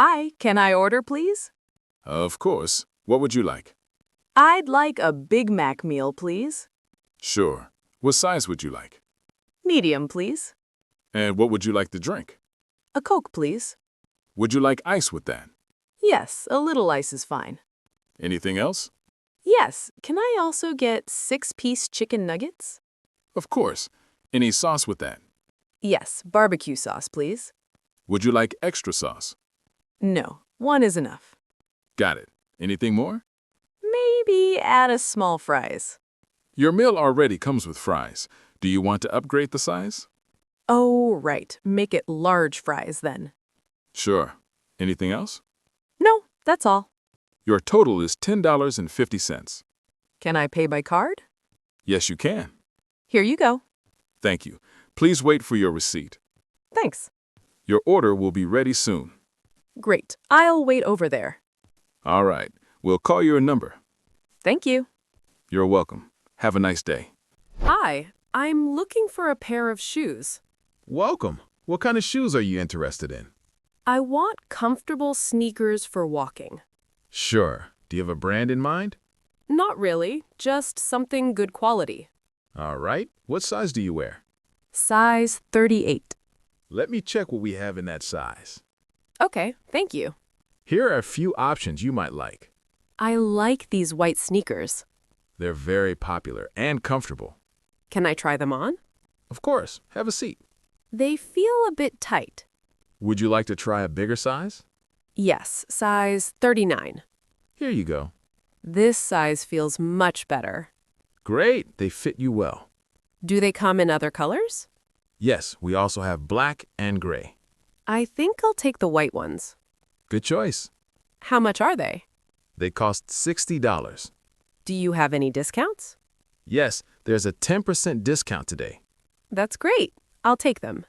Hi, can I order, please? Of course. What would you like? I'd like a Big Mac meal, please. Sure. What size would you like? Medium, please. And what would you like to drink? A Coke, please. Would you like ice with that? Yes, a little ice is fine. Anything else? Yes, can I also get 6-piece chicken nuggets? Of course. Any sauce with that? Yes, barbecue sauce, please. Would you like extra sauce? No, one is enough. Got it. Anything more? Maybe add a small fries. Your meal already comes with fries. Do you want to upgrade the size? Oh, right. Make it large fries then. Sure. Anything else? No, that's all. Your total is $10.50. Can I pay by card? Yes, you can. Here you go. Thank you. Please wait for your receipt. Thanks. Your order will be ready soon. Great. I'll wait over there. All right. We'll call your number. Thank you. You're welcome. Have a nice day. Hi, I'm looking for a pair of shoes. Welcome. What kind of shoes are you interested in? I want comfortable sneakers for walking. Sure. Do you have a brand in mind? Not really, just something good quality. All right. What size do you wear? Size 38. Let me check what we have in that size. Okay, thank you. Here are a few options you might like. I like these white sneakers. They're very popular and comfortable. Can I try them on? Of course. Have a seat. They feel a bit tight. Would you like to try a bigger size? Yes, size 39. Here you go. This size feels much better. Great. They fit you well. Do they come in other colors? Yes, we also have black and gray. I think I'll take the white ones. Good choice. How much are they? They cost $60. Do you have any discounts? Yes, there's a 10% discount today. That's great. I'll take them.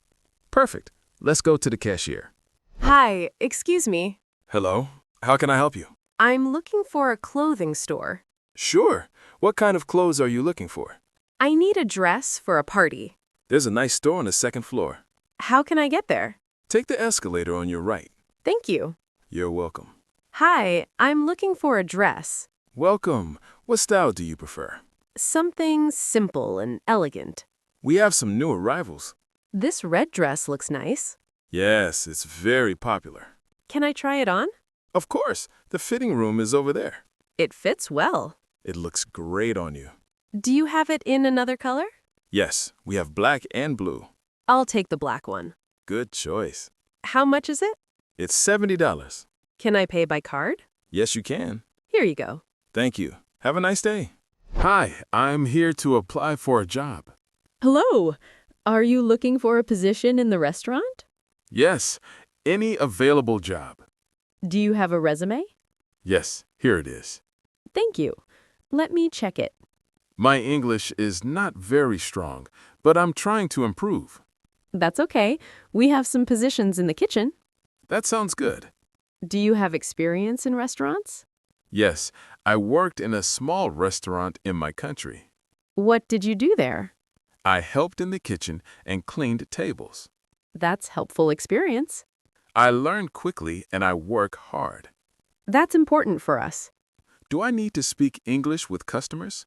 Perfect. Let's go to the cashier. Hi, excuse me. Hello. How can I help you? I'm looking for a clothing store. Sure. What kind of clothes are you looking for? I need a dress for a party. There's a nice store on the second floor. How can I get there? Take the escalator on your right. Thank you. You're welcome. Hi, I'm looking for a dress. Welcome. What style do you prefer? Something simple and elegant. We have some new arrivals. This red dress looks nice. Yes, it's very popular. Can I try it on? Of course. The fitting room is over there. It fits well. It looks great on you. Do you have it in another color? Yes, we have black and blue. I'll take the black one. Good choice. How much is it? It's $70. Can I pay by card? Yes, you can. Here you go. Thank you. Have a nice day. Hi, I'm here to apply for a job. Hello. Are you looking for a position in the restaurant? Yes, any available job. Do you have a resume? Yes, here it is. Thank you. Let me check it. My English is not very strong, but I'm trying to improve. That's okay. We have some positions in the kitchen. That sounds good. Do you have experience in restaurants? Yes, I worked in a small restaurant in my country. What did you do there? I helped in the kitchen and cleaned tables. That's helpful experience. I learned quickly and I work hard. That's important for us. Do I need to speak English with customers?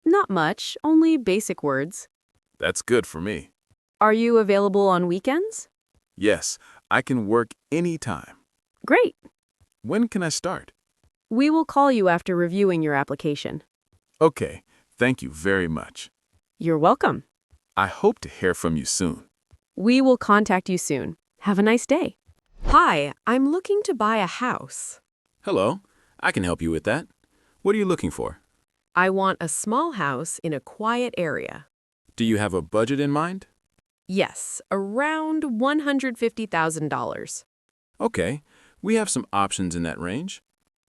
Not much, only basic words. That's good for me. Are you available on weekends? Yes, I can work anytime. Great. When can I start? We will call you after reviewing your application. Okay, thank you very much. You're welcome. I hope to hear from you soon. We will contact you soon. Have a nice day. Hi, I'm looking to buy a house. Hello, I can help you with that. What are you looking for? I want a small house in a quiet area. Do you have a budget in mind? Yes, around $150,000. Okay, we have some options in that range.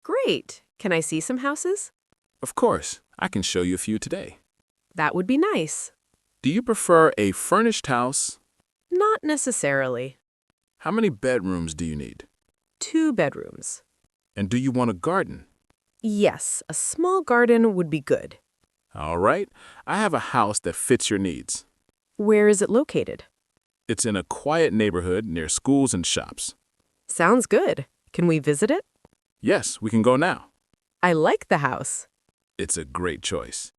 Great. Can I see some houses? Of course, I can show you a few today. That would be nice. Do you prefer a furnished house? Not necessarily. How many bedrooms do you need? 2 bedrooms. And do you want a garden? Yes, a small garden would be good. All right, I have a house that fits your needs. Where is it located? It's in a quiet neighborhood near schools and shops. Sounds good. Can we visit it? Yes, we can go now. I like the house. It's a great choice.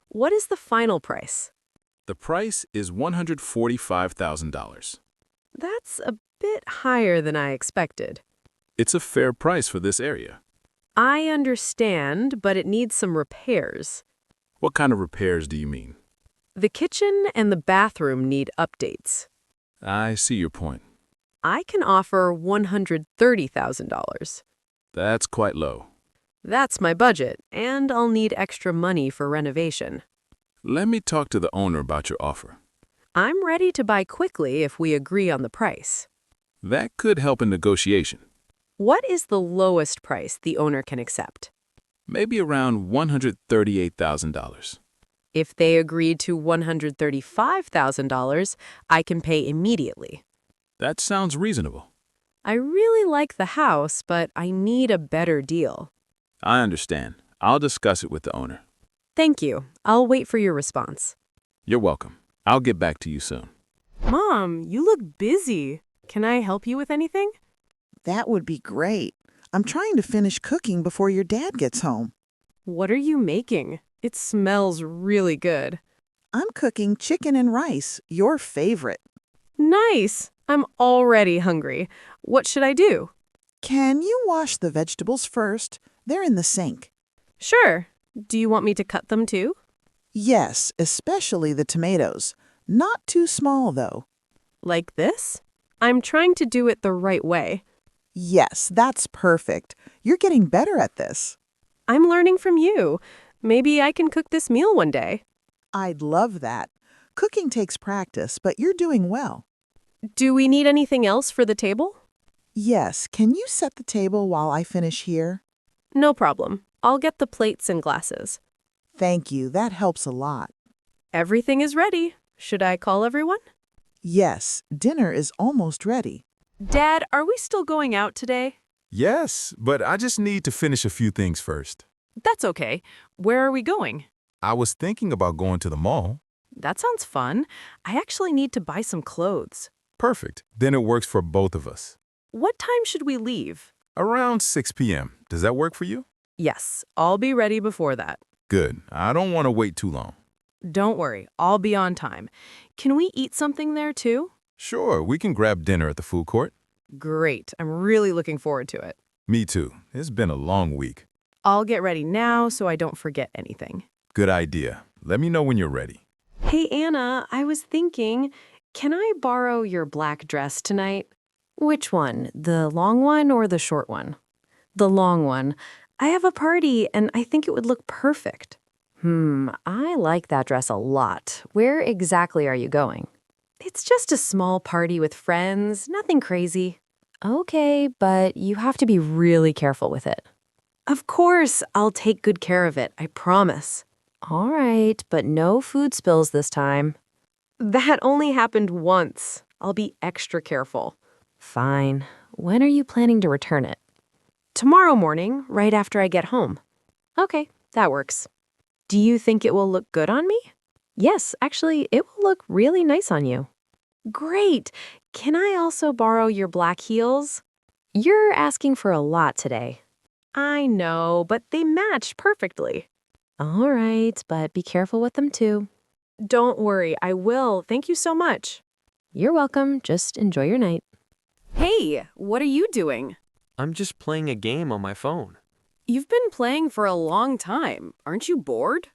What is the final price? The price is $145,000. That's a bit higher than I expected. It's a fair price for this area. I understand, but it needs some repairs. What kind of repairs do you mean? The kitchen and the bathroom need updates. I see your point. I can offer $130,000. That's quite low. That's my budget, and I'll need extra money for renovation. Let me talk to the owner about your offer. I'm ready to buy quickly if we agree on the price. That could help in negotiation. What is the lowest price the owner can accept? Maybe around $138,000. If they agree to $135,000, I can pay immediately. That sounds reasonable. I really like the house, but I need a better deal. I understand. I'll discuss it with the owner. Thank you. I'll wait for your response. You're welcome. I'll get back to you soon. Mom, you look busy. Can I help you with anything? That would be great. I'm trying to finish cooking before your dad gets home. What are you making? It smells really good. I'm cooking chicken and rice, your favorite. Nice. I'm already hungry. What should I do? Can you wash the vegetables first? They're in the sink. Sure. Do you want me to cut them too? Yes, especially the tomatoes. Not too small, though. Like this? I'm trying to do it the right way. Yes, that's perfect. You're getting better at this. I'm learning from you. Maybe I can cook this meal one day. I'd love that. Cooking takes practice, but you're doing well. Do we need anything else for the table? Yes, can you set the table while I finish here? No problem. I'll get the plates and glasses. Thank you, that helps a lot. Everything is ready. Should I call everyone? Yes, dinner is almost ready. Dad, are we still going out today? Yes, but I just need to finish a few things first. That's okay. Where are we going? I was thinking about going to the mall. That sounds fun. I actually need to buy some clothes. Perfect. Then it works for both of us. What time should we leave? Around 6 p.m. Does that work for you? Yes, I'll be ready before that. Good. I don't want to wait too long. Don't worry, I'll be on time. Can we eat something there too? Sure, we can grab dinner at the food court. Great. I'm really looking forward to it. Me too. It's been a long week. I'll get ready now so I don't forget anything. Good idea. Let me know when you're ready. Hey, Anna, I was thinking, can I borrow your black dress tonight? Which one? The long one or the short one? The long one. I have a party and I think it would look perfect. I like that dress a lot. Where exactly are you going? It's just a small party with friends, nothing crazy. Okay, but you have to be really careful with it. Of course, I'll take good care of it, I promise. All right, but no food spills this time. That only happened once. I'll be extra careful. Fine. When are you planning to return it? Tomorrow morning, right after I get home. Okay, that works. Do you think it will look good on me? Yes, actually, it will look really nice on you. Great. Can I also borrow your black heels? You're asking for a lot today. I know, but they match perfectly. All right, but be careful with them too. Don't worry, I will. Thank you so much. You're welcome. Just enjoy your night. Hey, what are you doing? I'm just playing a game on my phone. You've been playing for a long time. Aren't you bored?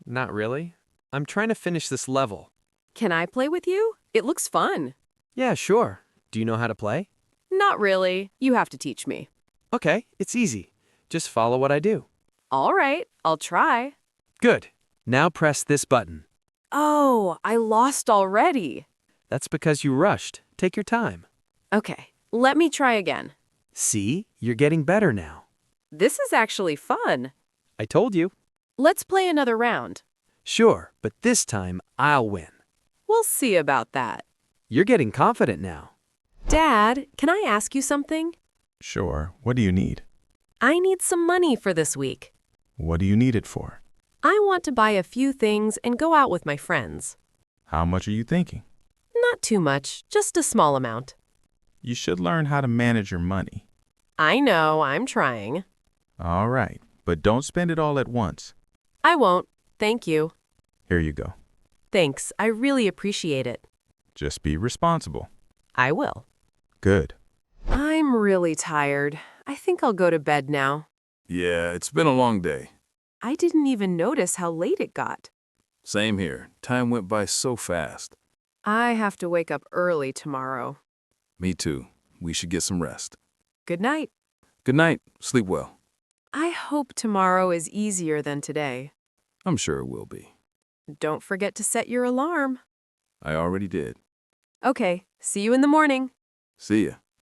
Not really. I'm trying to finish this level. Can I play with you? It looks fun. Yeah, sure. Do you know how to play? Not really. You have to teach me. Okay, it's easy. Just follow what I do. All right, I'll try. Good. Now press this button. Oh, I lost already. That's because you rushed. Take your time. Okay, let me try again. See? You're getting better now. This is actually fun. I told you. Let's play another round. Sure, but this time I'll win. We'll see about that. You're getting confident now. Dad, can I ask you something? Sure. What do you need? I need some money for this week. What do you need it for? I want to buy a few things and go out with my friends. How much are you thinking? Not too much, just a small amount. You should learn how to manage your money. I know, I'm trying. All right, but don't spend it all at once. I won't. Thank you. Here you go. Thanks, I really appreciate it. Just be responsible. I will. Good. I'm really tired. I think I'll go to bed now. Yeah, it's been a long day. I didn't even notice how late it got. Same here. Time went by so fast. I have to wake up early tomorrow. Me too. We should get some rest. Good night. Good night. Sleep well. I hope tomorrow is easier than today. I'm sure it will be. Don't forget to set your alarm. I already did. Okay, see you in the morning. See ya.